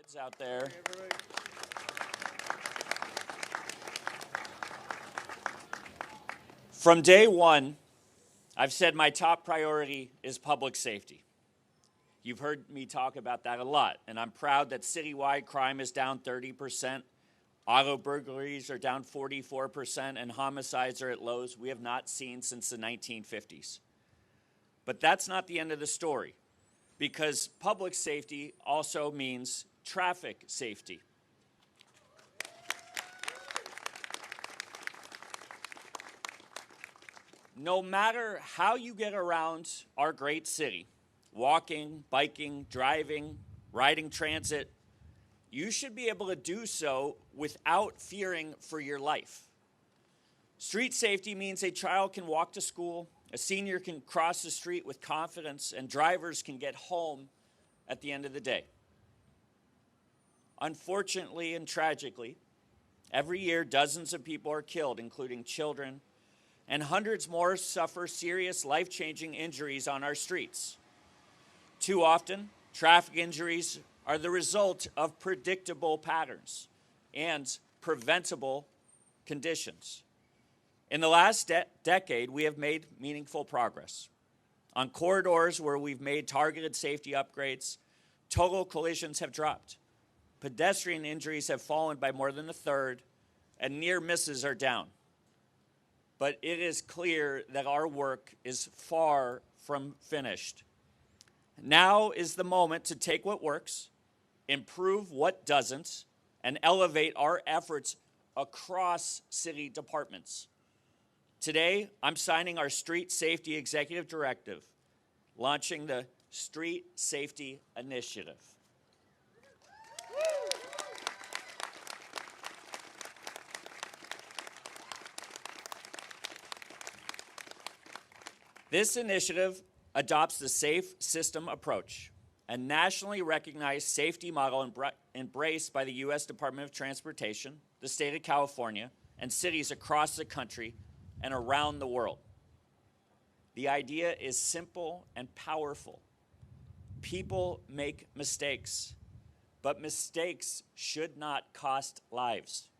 kids out there. From day one, I've said my top priority is public safety. You've heard me talk about that a lot, and I'm proud that citywide crime is down 30%, auto burglaries are down 44%, and homicides are at lows we have not seen since the 1950s. But that's not the end of the story, because public safety also means traffic safety. No matter how you get around our great city, walking, biking, driving, riding transit, you should be able to do so without fearing for your life. Street safety means a child can walk to school, a senior can cross the street with confidence, and drivers can get home at the end of the day. Unfortunately and tragically, every year dozens of people are killed, including children, and hundreds more suffer serious life-changing injuries on our streets. Too often, traffic injuries are the result of predictable patterns and preventable conditions. In the last decade, we have made meaningful progress. On corridors where we've made targeted safety upgrades, total collisions have dropped. Pedestrian injuries have fallen by more than a third, and near misses are down. But it is clear that our work is far from finished. Now is the moment to take what works, improve what doesn't, and elevate our efforts across city departments. Today, I'm signing our Street Safety Executive Directive, launching the Street Safety Initiative. This initiative adopts the safe system approach, a nationally recognized safety model embraced by the U.S. Department of Transportation, the state of California, and cities across the country and around the world. The idea is simple and powerful. People make mistakes, but mistakes should not cost lives.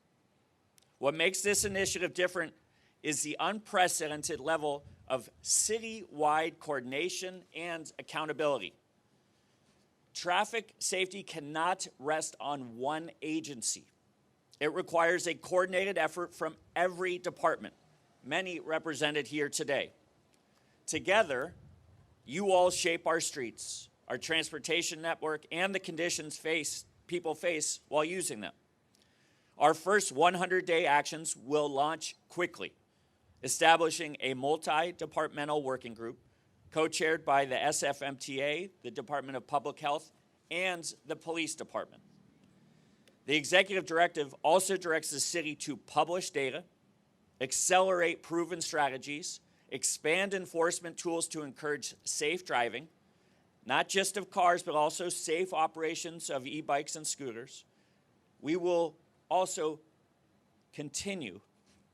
What makes this initiative different is the unprecedented level of city-wide coordination and accountability. Traffic safety cannot rest on one agency. It requires a coordinated effort from every department, many represented here today. Together, you all shape our streets, our transportation network, and the conditions people face while using them. Our first 100-day actions will launch quickly, establishing a multi-departmental working group co-chaired by the SFMTA, the Department of Public Health, and the Police Department. The executive directive also directs the city to publish data, accelerate proven strategies, expand enforcement tools to encourage safe driving, not just of cars, but also safe operations of e-bikes and scooters. We will also continue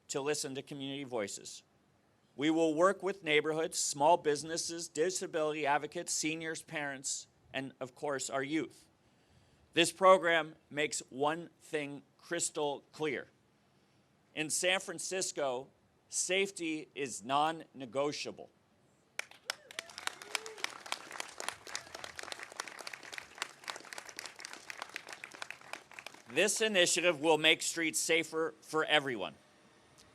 to listen to community voices. We will work with neighborhoods, small businesses, disability advocates, seniors, parents, and of course, our youth. This program makes one thing crystal clear. In San Francisco, safety is non-negotiable. This initiative will make streets safer for everyone.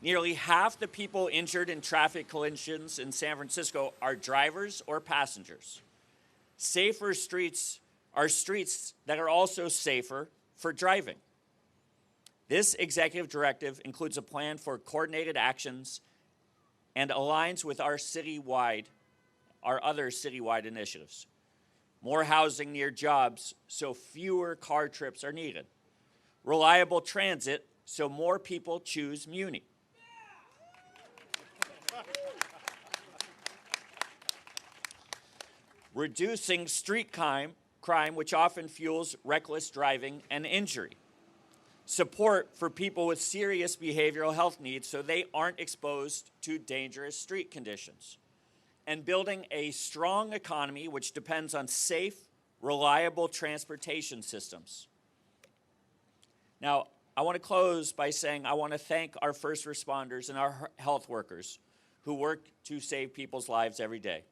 Nearly half the people injured in traffic collisions in San Francisco are drivers or passengers. Safer streets are streets that are also safer for driving. This executive directive includes a plan for coordinated actions and aligns with our other citywide initiatives. More housing near jobs so fewer car trips are needed. Reliable transit so more people choose Muni. Reducing street crime, which often fuels reckless driving and injury. Support for people with serious behavioral health needs so they aren't exposed to dangerous street conditions. And building a strong economy which depends on safe, reliable transportation systems. Now, I want to close by saying I want to thank our first responders and our health workers who work to save people's lives every day.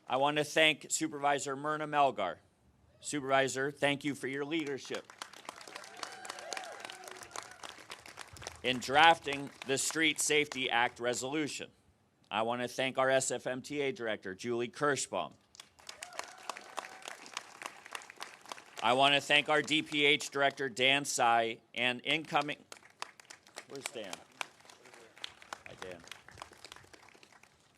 I want to thank Supervisor Myrna Melgar. Supervisor, thank you for your leadership in drafting the Street Safety Act resolution. I want to thank our SFMTA Director, Julie Kirschbaum. I want to thank our DPH Director, Dan Tsai, and incoming, where's Dan? Hi, Dan.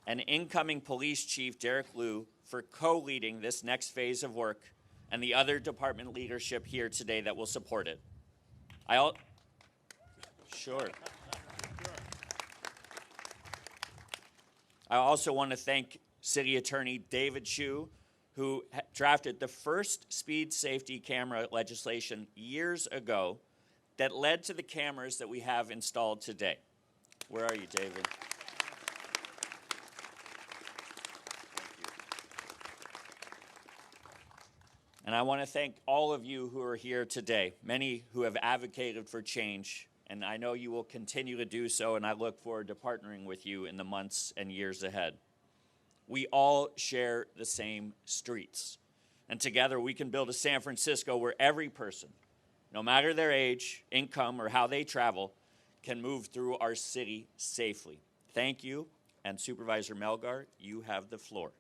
And incoming Police Chief Derek Liu for co-leading this next phase of work, and the other department leadership here today that will support it. Sure. I also want to thank City Attorney David Chu, who drafted the first speed safety camera legislation years ago that led to the cameras that we have installed today. Where are you, David? And I want to thank all of you who are here today, many who have advocated for change, and I know you will continue to do so, and I look forward to partnering with you in the months and years ahead. We all share the same streets, and together we can build a San Francisco where every person, no matter their age, income, or how they travel, can move through our city safely. Thank you, and Supervisor Melgar, you have the floor.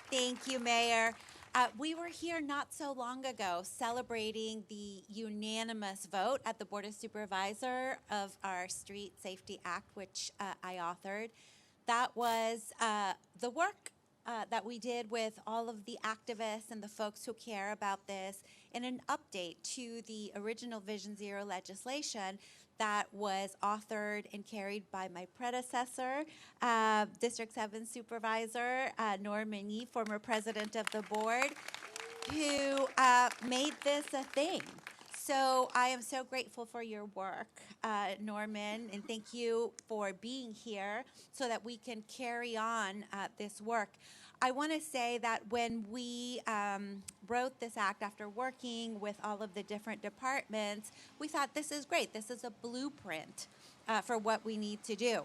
Thank you, Mayor. We were here not so long ago celebrating the unanimous vote at the Board of Supervisors of our Street Safety Act, which I authored. That was the work that we did with all of the activists and the folks who care about this in an update to the original Vision Zero legislation that was authored and carried by my predecessor, District 7 Supervisor Norman Yee, former president of the board, who made this a thing. So I am so grateful for your work, Norman, and thank you for being here so that we can carry on this work. I want to say that when we wrote this act after working with all of the different departments, we thought this is great. This is a blueprint for what we need to do.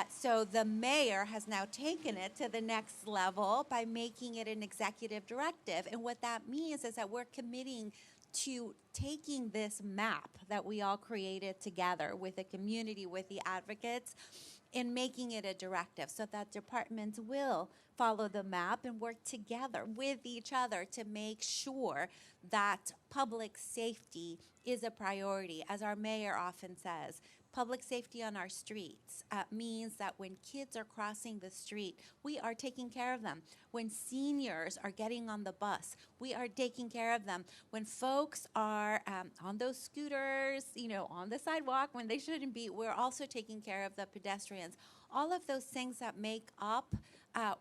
So the mayor has now taken it to the next level by making it an executive directive. And what that means is that we're committing to taking this map that we all created together with the community, with the advocates, and making it a directive so that departments will follow the map and work together with each other to make sure that public safety is a priority. As our mayor often says, public safety on our streets means that when kids are crossing the street, we are taking care of them. When seniors are getting on the bus, we are taking care of them. When folks are on those scooters, on the sidewalk when they shouldn't be, we're also taking care of the pedestrians. All of those things that make up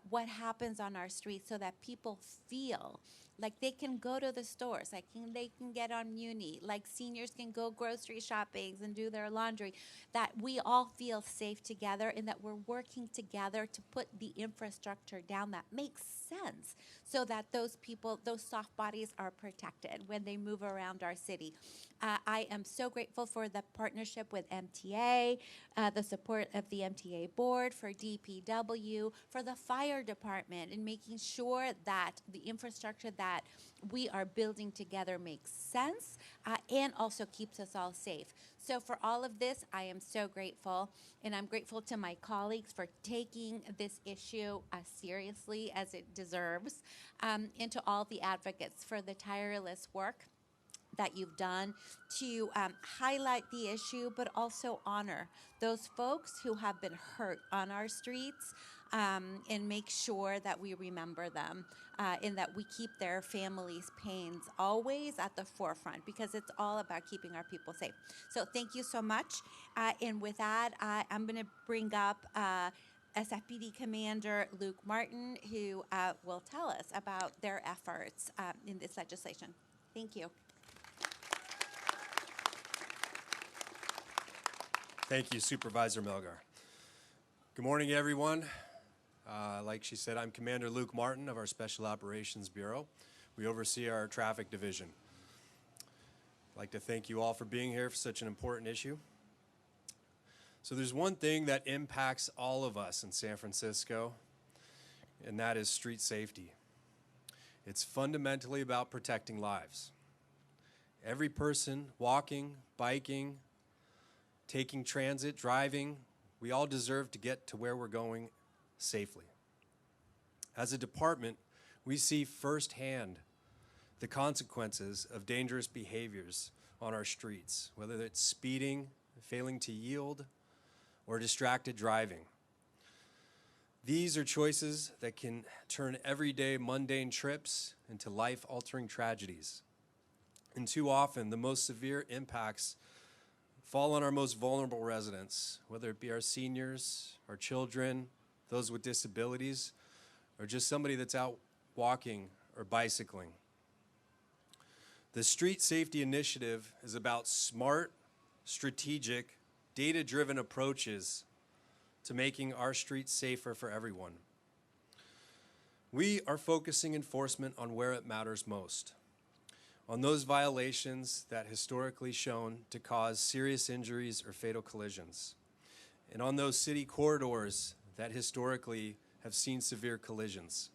what happens on our streets so that people feel like they can go to the stores, like they can get on Muni, like seniors can go grocery shopping and do their laundry, that we all feel safe together and that we're working together to put the infrastructure down that makes sense so that those people, those soft bodies are protected when they move around our city. I am so grateful for the partnership with MTA, the support of the MTA board, for DPW, for the fire department, and making sure that the infrastructure that we are building together makes sense and also keeps us all safe. So for all of this, I am so grateful, and I'm grateful to my colleagues for taking this issue as seriously as it deserves, and to all the advocates for the tireless work that you've done to highlight the issue, but also honor those folks who have been hurt on our streets, and make sure that we remember them and that we keep their families' pains always at the forefront, because it's all about keeping our people safe. So thank you so much. And with that, I'm going to bring up SFPD Commander Luke Martin, who will tell us about their efforts in this legislation. Thank you. Thank you, Supervisor Melgar. Good morning, everyone. Like she said, I'm Commander Luke Martin of our Special Operations Bureau. We oversee our traffic division. I'd like to thank you all for being here for such an important issue. So there's one thing that impacts all of us in San Francisco, and that is street safety. It's fundamentally about protecting lives. Every person walking, biking, taking transit, driving, we all deserve to get to where we're going safely. As a department, we see firsthand the consequences of dangerous behaviors on our streets, whether it's speeding, failing to yield, or distracted driving. These are choices that can turn everyday mundane trips into life-altering tragedies. And too often, the most severe impacts fall on our most vulnerable residents, whether it be our seniors, our children, those with disabilities, or just somebody that's out walking or bicycling. The Street Safety Initiative is about smart, strategic, data-driven approaches to making our streets safer for everyone. We are focusing enforcement on where it matters most, on those violations that historically shown to cause serious injuries or fatal collisions, and on those city corridors that historically have seen severe collisions.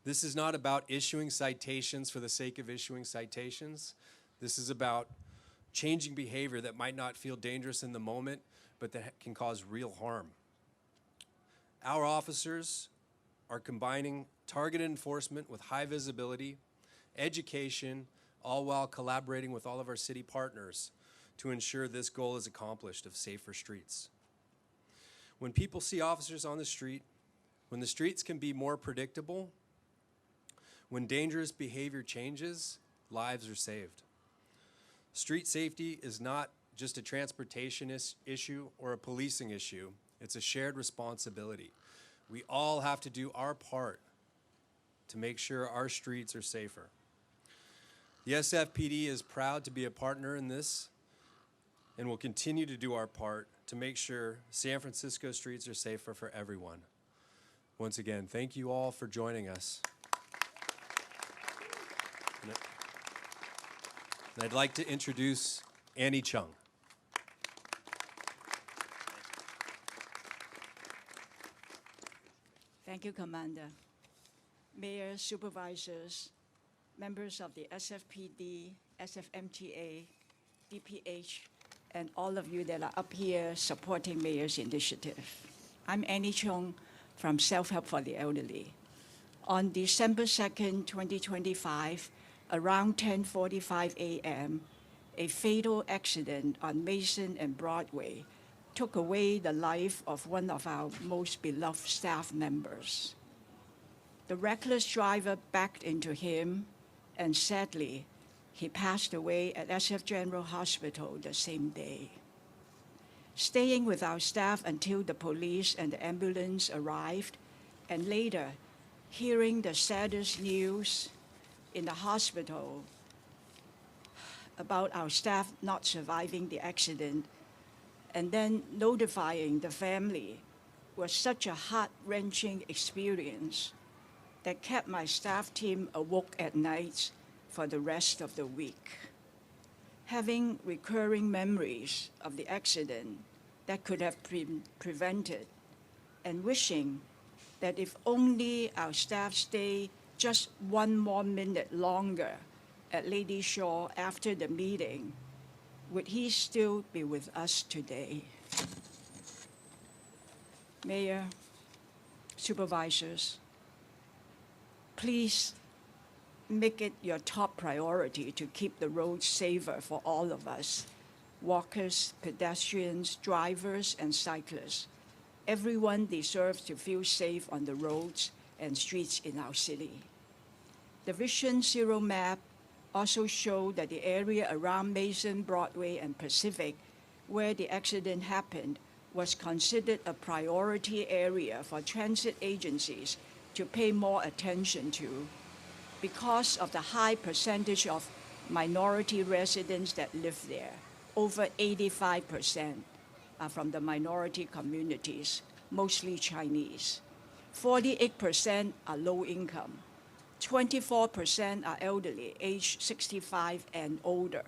This is not about issuing citations for the sake of issuing citations. This is about changing behavior that might not feel dangerous in the moment, but that can cause real harm. Our officers are combining targeted enforcement with high visibility, education, all while collaborating with all of our city partners to ensure this goal is accomplished of safer streets. When people see officers on the street, when the streets can be more predictable, when dangerous behavior changes, lives are saved. Street safety is not just a transportation issue or a policing issue. It's a shared responsibility. We all have to do our part to make sure our streets are safer. The SFPD is proud to be a partner in this and will continue to do our part to make sure San Francisco streets are safer for everyone. Once again, thank you all for joining us. And I'd like to introduce Annie Chung. Thank you, Commander. Mayor, supervisors, members of the SFPD, SFMTA, DPH, and all of you that are up here supporting Mayor's initiative. I'm Annie Chung from Self-Help for the Elderly. On December 2nd, 2025, around 10:45 a.m., a fatal accident on Mason and Broadway took away the life of one of our most beloved staff members. The reckless driver backed into him, and sadly, he passed away at SF General Hospital the same day. Staying with our staff until the police and the ambulance arrived, and later, hearing the saddest news in the hospital about our staff not surviving the accident, and then notifying the family was such a heart-wrenching experience that kept my staff team awoke at night for the rest of the week. Having recurring memories of the accident that could have been prevented, and wishing that if only our staff stay just one more minute longer at Lady Shaw after the meeting, would he still be with us today? Mayor, supervisors, please make it your top priority to keep the roads safer for all of us, walkers, pedestrians, drivers, and cyclists. Everyone deserves to feel safe on the roads and streets in our city. The Vision Zero map also showed that the area around Mason, Broadway, and Pacific, where the accident happened, was considered a priority area for transit agencies to pay more attention to because of the high percentage of minority residents that live there, over 85%, are from the minority communities, mostly Chinese. 48% are low income. 24% are elderly, aged 65 and older.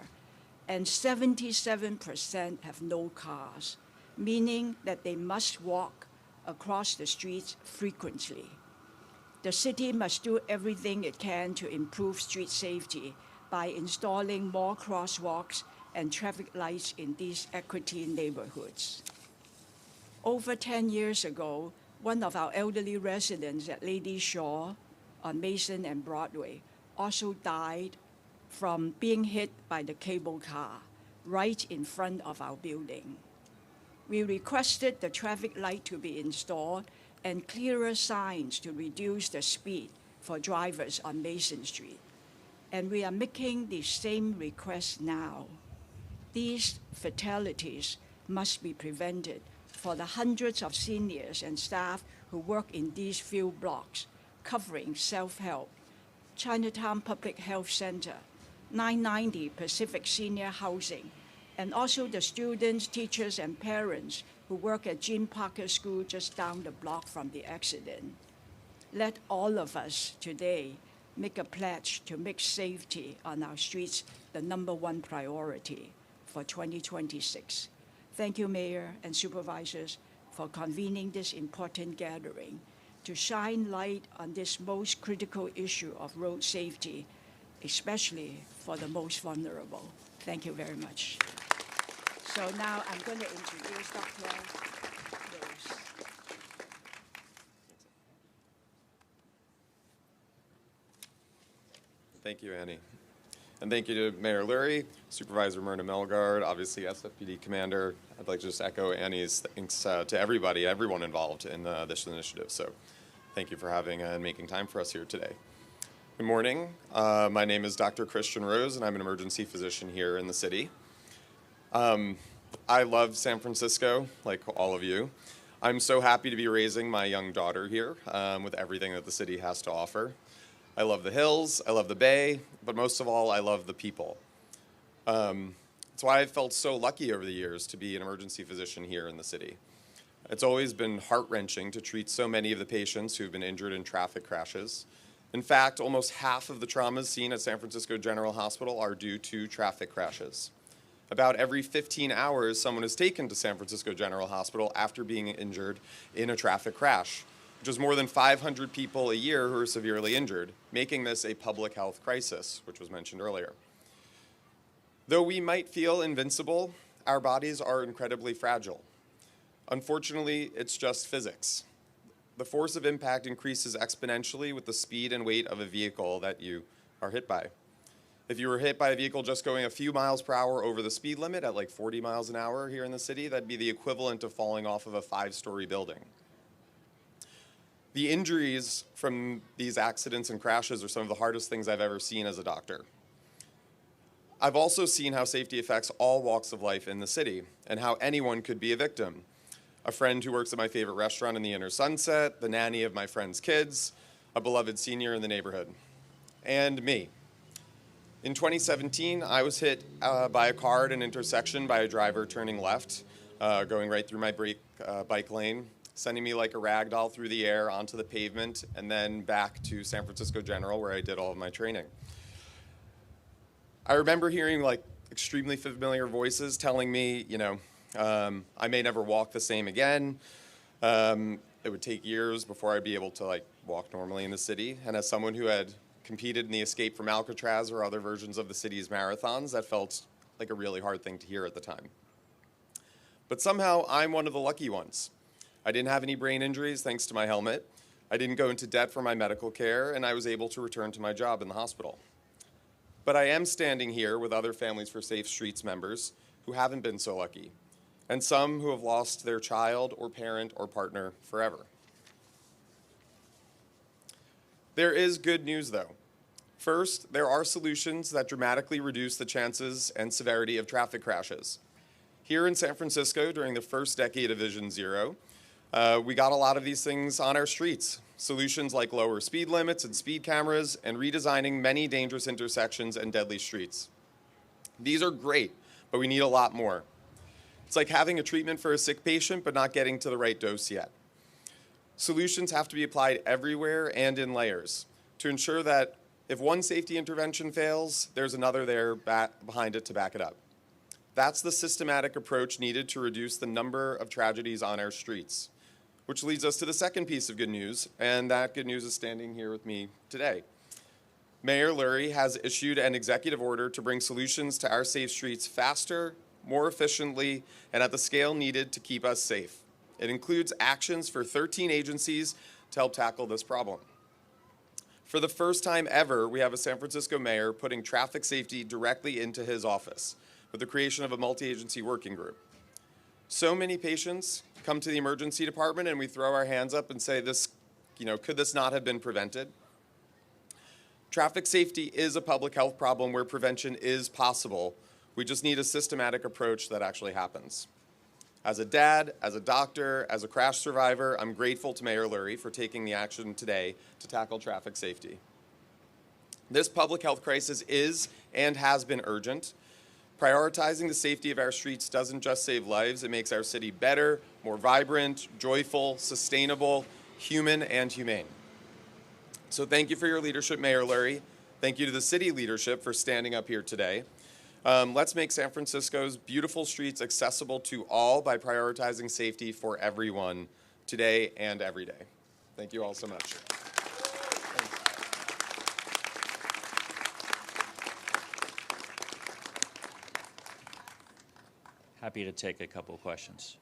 And 77% have no cars, meaning that they must walk across the streets frequently. The city must do everything it can to improve street safety by installing more crosswalks and traffic lights in these equity neighborhoods. Over 10 years ago, one of our elderly residents at Lady Shaw on Mason and Broadway also died from being hit by the cable car right in front of our building. We requested the traffic light to be installed and clearer signs to reduce the speed for drivers on Mason Street. And we are making the same request now. These fatalities must be prevented for the hundreds of seniors and staff who work in these few blocks, covering self-help, Chinatown Public Health Center, 990 Pacific Senior Housing, and also the students, teachers, and parents who work at Jean Parker School just down the block from the accident. Let all of us today make a pledge to make safety on our streets the #1 priority for 2026. Thank you, Mayor and Supervisors, for convening this important gathering to shine light on this most critical issue of road safety, especially for the most vulnerable. Thank you very much. So now I'm going to introduce Dr. Rose. Thank you, Annie. And thank you to Mayor Lurie, Supervisor Myrna Melgard, obviously SFPD Commander. I'd like to just echo Annie's thanks to everyone involved in this initiative. So thank you for having and making time for us here today. Good morning. My name is Dr. Christian Rose, and I'm an emergency physician here in the city. I love San Francisco, like all of you. I'm so happy to be raising my young daughter here with everything that the city has to offer. I love the hills, I love the bay, but most of all, I love the people. That's why I've felt so lucky over the years to be an emergency physician here in the city. It's always been heart-wrenching to treat so many of the patients who've been injured in traffic crashes. In fact, almost half of the traumas seen at San Francisco General Hospital are due to traffic crashes. About every 15 hours, someone is taken to San Francisco General Hospital after being injured in a traffic crash, which is more than 500 people a year who are severely injured, making this a public health crisis, which was mentioned earlier. Though we might feel invincible, our bodies are incredibly fragile. Unfortunately, it's just physics. The force of impact increases exponentially with the speed and weight of a vehicle that you are hit by. If you were hit by a vehicle just going a few miles per hour over the speed limit at like 40 miles an hour here in the city, that'd be the equivalent of falling off of a 5-story building. The injuries from these accidents and crashes are some of the hardest things I've ever seen as a doctor. I've also seen how safety affects all walks of life in the city and how anyone could be a victim. A friend who works at my favorite restaurant in the Inner Sunset, the nanny of my friend's kids, a beloved senior in the neighborhood, and me. In 2017, I was hit by a car at an intersection by a driver turning left, going right through my bike lane, sending me like a rag doll through the air onto the pavement and then back to San Francisco General where I did all of my training. I remember hearing like extremely familiar voices telling me, I may never walk the same again. It would take years before I'd be able to walk normally in the city. And as someone who had competed in the Escape from Alcatraz or other versions of the city's marathons, that felt like a really hard thing to hear at the time. But somehow I'm one of the lucky ones. I didn't have any brain injuries thanks to my helmet. I didn't go into debt for my medical care, and I was able to return to my job in the hospital. But I am standing here with other Families for Safe Streets members who haven't been so lucky, and some who have lost their child or parent or partner forever. There is good news, though. First, there are solutions that dramatically reduce the chances and severity of traffic crashes. Here in San Francisco, during the first decade of Vision Zero, we got a lot of these things on our streets. Solutions like lower speed limits and speed cameras and redesigning many dangerous intersections and deadly streets. These are great, but we need a lot more. It's like having a treatment for a sick patient but not getting to the right dose yet. Solutions have to be applied everywhere and in layers to ensure that if one safety intervention fails, there's another there behind it to back it up. That's the systematic approach needed to reduce the number of tragedies on our streets, which leads us to the second piece of good news, and that good news is standing here with me today. Mayor Lurie has issued an executive order to bring solutions to our safe streets faster, more efficiently, and at the scale needed to keep us safe. It includes actions for 13 agencies to help tackle this problem. For the first time ever, we have a San Francisco mayor putting traffic safety directly into his office with the creation of a multi-agency working group. So many patients come to the emergency department and we throw our hands up and say, could this not have been prevented? Traffic safety is a public health problem where prevention is possible. We just need a systematic approach that actually happens. As a dad, as a doctor, as a crash survivor, I'm grateful to Mayor Lurie for taking the action today to tackle traffic safety. This public health crisis is and has been urgent. Prioritizing the safety of our streets doesn't just save lives, it makes our city better, more vibrant, joyful, sustainable, human, and humane. So thank you for your leadership, Mayor Lurie. Thank you to the city leadership for standing up here today. Let's make San Francisco's beautiful streets accessible to all by prioritizing safety for everyone today and every day. Thank you all so much. Happy to take a couple of questions.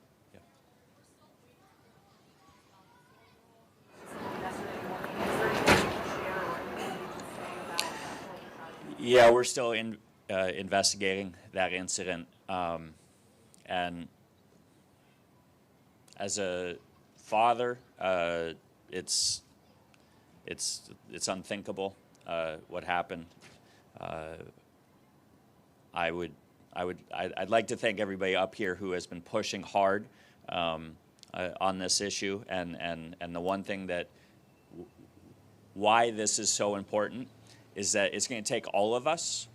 Yeah, we're still investigating that incident, and as a father, it's unthinkable what happened. I'd like to thank everybody up here who has been pushing hard on this issue, and the one thing that why this is so important is that it's going to take all of us.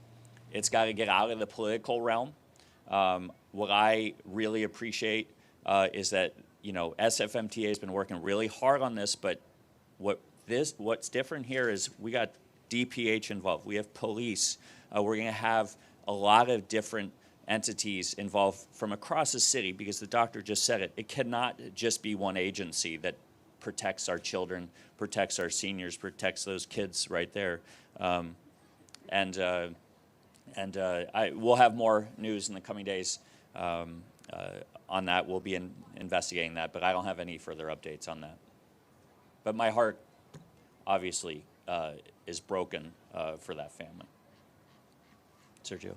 It's got to get out of the political realm. What I really appreciate is that SFMTA has been working really hard on this, but what's different here is we got DPH involved. We have police. We're going to have a lot of different entities involved from across the city, because the doctor just said it. It cannot just be one agency that protects our children, protects our seniors, protects those kids right there. We'll have more news in the coming days on that. We'll be investigating that, but I don't have any further updates on that. But my heart, obviously, is broken for that family. Sergio.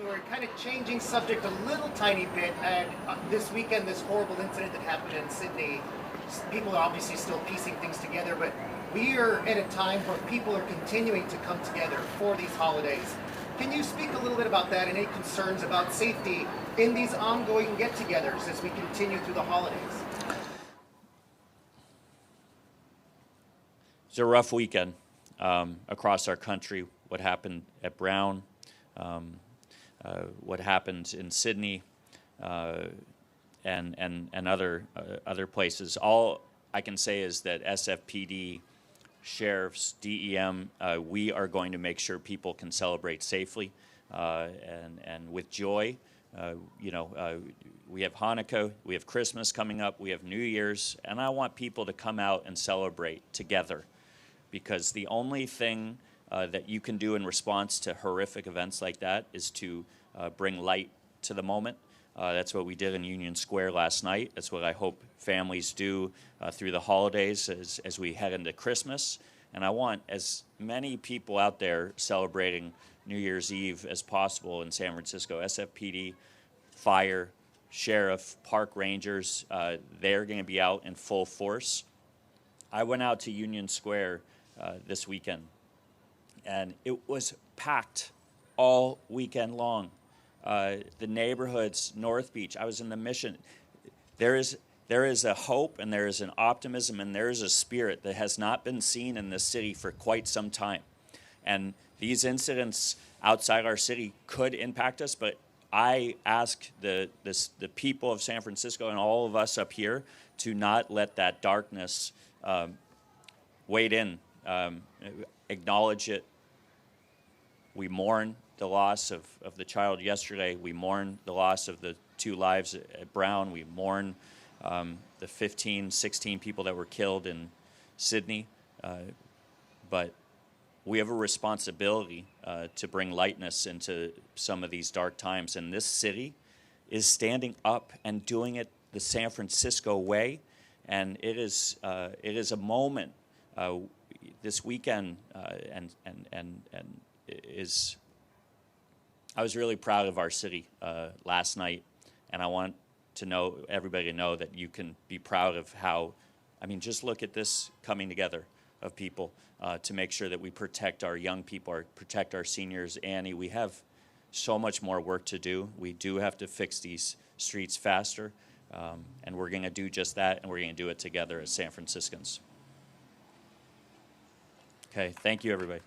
We're kind of changing subject a little tiny bit, and this weekend, this horrible incident that happened in Sydney, people are obviously still piecing things together, but we are at a time where people are continuing to come together for these holidays. Can you speak a little bit about that and any concerns about safety in these ongoing get-togethers as we continue through the holidays? It's a rough weekend across our country. What happened at Brown, what happened in Sydney, and other places. All I can say is that SFPD, sheriffs, DEM, we are going to make sure people can celebrate safely and with joy. We have Hanukkah, we have Christmas coming up, we have New Year's, and I want people to come out and celebrate together, because the only thing that you can do in response to horrific events like that is to bring light to the moment. That's what we did in Union Square last night. That's what I hope families do through the holidays as we head into Christmas. And I want as many people out there celebrating New Year's Eve as possible in San Francisco. SFPD, fire, sheriff, park rangers, they're going to be out in full force. I went out to Union Square this weekend, and it was packed all weekend long. The neighborhoods, North Beach, I was in the Mission. There is a hope, and there is an optimism, and there is a spirit that has not been seen in this city for quite some time. And these incidents outside our city could impact us, but I ask the people of San Francisco and all of us up here to not let that darkness wade in. Acknowledge it. We mourn the loss of the child yesterday. We mourn the loss of the 2 lives at Brown. We mourn the 15, 16 people that were killed in Sydney. But we have a responsibility to bring lightness into some of these dark times. And this city is standing up and doing it the San Francisco way. And it is a moment this weekend, I was really proud of our city last night, and I want everybody to know that you can be proud of how, just look at this coming together of people to make sure that we protect our young people, protect our seniors. Annie, we have so much more work to do. We do have to fix these streets faster, and we're going to do just that, and we're going to do it together as San Franciscans. Okay, thank you, everybody.